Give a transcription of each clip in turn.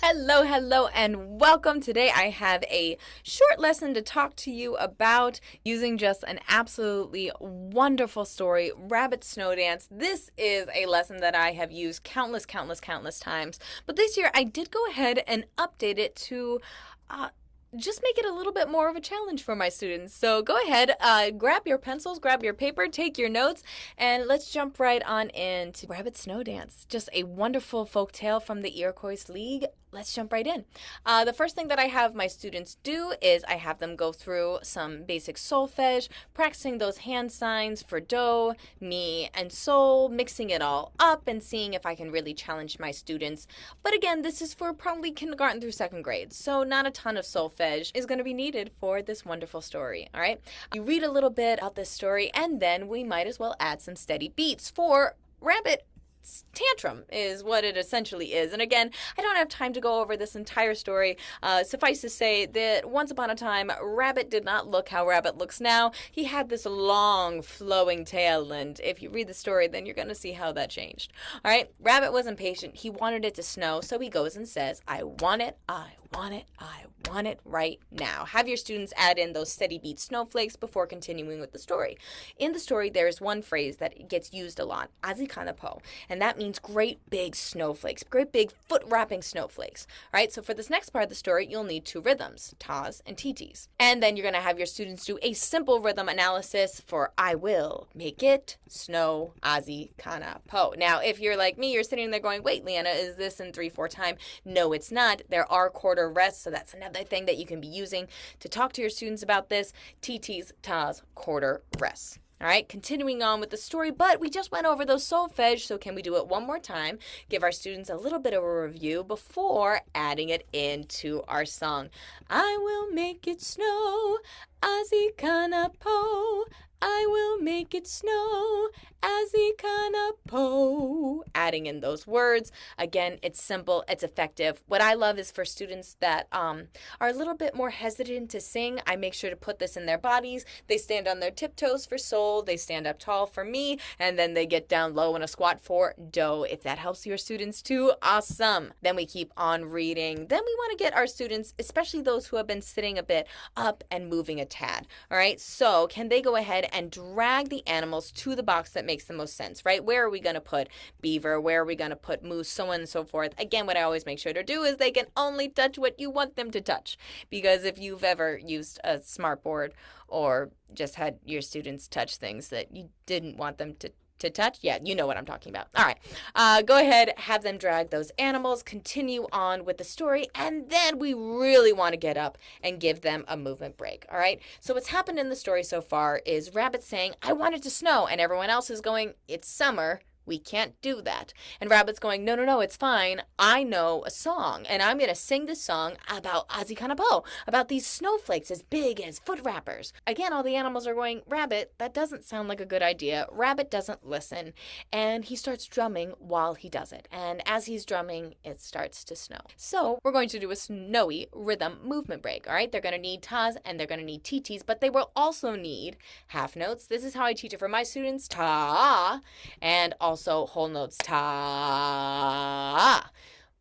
Hello, hello, and welcome. Today I have a short lesson to talk to you about using just an absolutely wonderful story, Rabbit Snow Dance. This is a lesson that I have used countless times, but this year I did go ahead and update it to just make it a little bit more of a challenge for my students. So go ahead, grab your pencils, grab your paper, take your notes, and let's jump right on into Rabbit Snow Dance. Just a wonderful folk tale from the Iroquois League. Let's jump right in. The first thing that I have my students do is I have them go through some basic solfege, practicing those hand signs for do, mi, and sol, mixing it all up and seeing if I can really challenge my students. But again, this is for probably kindergarten through second grade, so not a ton of solfege is going to be needed for this wonderful story, all right? You read a little bit about this story, and then we might as well add some steady beats for Rabbit tantrum is what it essentially is. And again, I don't have time to go over this entire story. Suffice to say that once upon a time, Rabbit did not look how Rabbit looks now. He had this long flowing tail, and if you read the story, then you're going to see how that changed. All right, Rabbit was impatient. He wanted it to snow, so he goes and says, I want it, I want it, I want it right now. Have your students add in those steady beat snowflakes before continuing with the story. In the story, there is one phrase that gets used a lot, azikanapo, and that means great big snowflakes, great big foot-wrapping snowflakes. All right, so for this next part of the story, you'll need two rhythms, tas and titis. And then you're going to have your students do a simple rhythm analysis for I will make it snow azikanapo. Now, if you're like me, you're sitting there going, wait, Leanna, is this in 3/4 time? No, it's not. There are quarter rests, so that's another thing that you can be using to talk to your students about this. Titis, tas, quarter rests. All right, continuing on with the story, but we just went over those solfege, so can we do it one more time? Give our students a little bit of a review before adding it into our song. I will make it snow, azikanapo. I will make it snow, azikanapo. Adding in those words. Again, it's simple, it's effective. What I love is for students that are a little bit more hesitant to sing, I make sure to put this in their bodies. They stand on their tiptoes for sol, they stand up tall for mi, and then they get down low in a squat for do. If that helps your students too, awesome. Then we keep on reading. Then we want to get our students, especially those who have been sitting a bit, up and moving a tad. All right, so can they go ahead and drag the animals to the box that makes the most sense, right? Where are we going to put beaver? Where are we going to put moose? So on and so forth. Again, what I always make sure to do is they can only touch what you want them to touch. Because if you've ever used a smart board or just had your students touch things that you didn't want them to touch? Yeah, you know what I'm talking about. All right, go ahead, have them drag those animals, continue on with the story, and then we really want to get up and give them a movement break, all right? So what's happened in the story so far is Rabbit saying, I want it to snow, and everyone else is going, it's summer. We can't do that. And Rabbit's going, no, it's fine. I know a song, and I'm going to sing this song about azikanapo, about these snowflakes as big as foot wrappers. Again, all the animals are going, Rabbit, that doesn't sound like a good idea. Rabbit doesn't listen, and he starts drumming while he does it. And as he's drumming, it starts to snow. So we're going to do a snowy rhythm movement break, all right? They're going to need tas, and they're going to need titis, but they will also need half notes. This is how I teach it for my students, ta, and also whole notes, ta.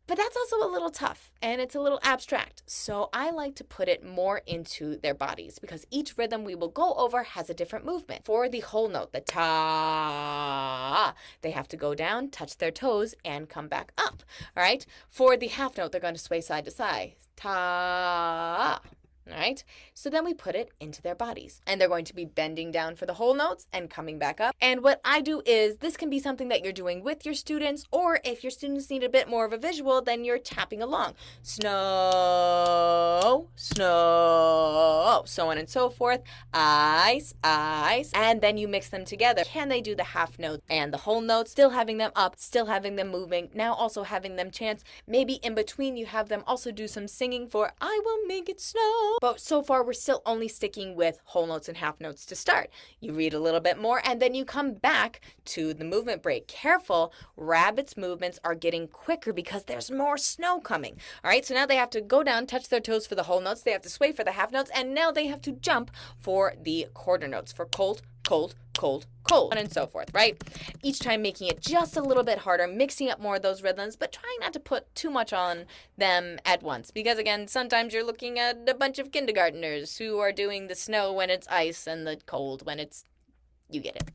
But that's also a little tough, and it's a little abstract. So I like to put it more into their bodies because each rhythm we will go over has a different movement. For the whole note, the ta, they have to go down, touch their toes, and come back up. All right? For the half note, they're going to sway side to side. Ta. All right, so then we put it into their bodies, and they're going to be bending down for the whole notes and coming back up. And what I do is this can be something that you're doing with your students, or if your students need a bit more of a visual, then you're tapping along. Snow, snow, so on and so forth. Ice, ice, and then you mix them together. Can they do the half note and the whole note, still having them up, still having them moving, now also having them chant. Maybe in between you have them also do some singing for I will make it snow. But so far, we're still only sticking with whole notes and half notes to start. You read a little bit more, and then you come back to the movement break. Careful, Rabbit's movements are getting quicker because there's more snow coming. All right, so now they have to go down, touch their toes for the whole notes. They have to sway for the half notes, and now they have to jump for the quarter notes, for colt, cold, cold, cold, and so forth, right? Each time making it just a little bit harder, mixing up more of those rhythms, but trying not to put too much on them at once. Because again, sometimes you're looking at a bunch of kindergartners who are doing the snow when it's ice and the cold when it's, you get it.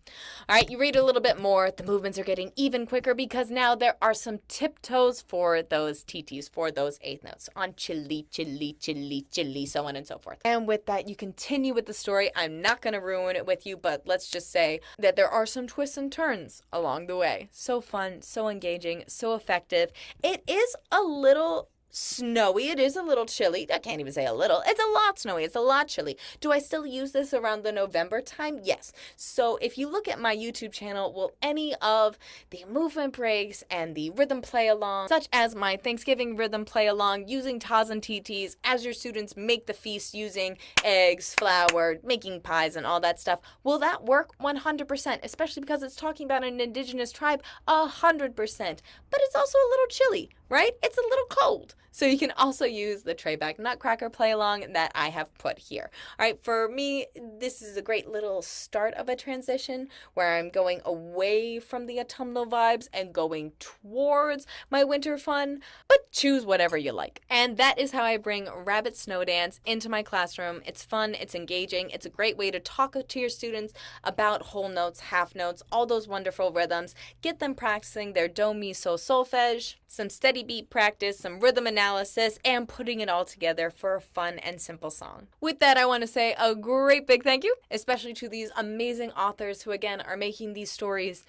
All right, you read a little bit more. The movements are getting even quicker because now there are some tiptoes for those titis, for those eighth notes on chili, chili, chili, chili, so on and so forth. And with that, you continue with the story. I'm not going to ruin it with you, but let's just say that there are some twists and turns along the way. So fun, so engaging, so effective. It is a little snowy. It is a little chilly. I can't even say a little. It's a lot snowy. It's a lot chilly. Do I still use this around the November time? Yes. So if you look at my YouTube channel, will any of the movement breaks and the rhythm play along, such as my Thanksgiving rhythm play along using tas and titis as your students make the feast using eggs, flour, making pies and all that stuff, will that work? 100%, especially because it's talking about an indigenous tribe. 100%. But it's also a little chilly, right? It's a little cold. So you can also use the Treeback Nutcracker play along that I have put here. All right, for me, this is a great little start of a transition where I'm going away from the autumnal vibes and going towards my winter fun, but choose whatever you like. And that is how I bring Rabbit Snow Dance into my classroom. It's fun, it's engaging, it's a great way to talk to your students about whole notes, half notes, all those wonderful rhythms, get them practicing their do, mi, so, solfege, some steady beat practice, some rhythm analysis, and putting it all together for a fun and simple song. With that, I want to say a great big thank you, especially to these amazing authors who, again, are making these stories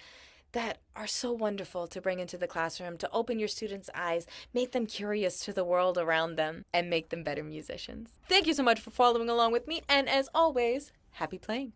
that are so wonderful to bring into the classroom, to open your students' eyes, make them curious to the world around them, and make them better musicians. Thank you so much for following along with me, and as always, happy playing.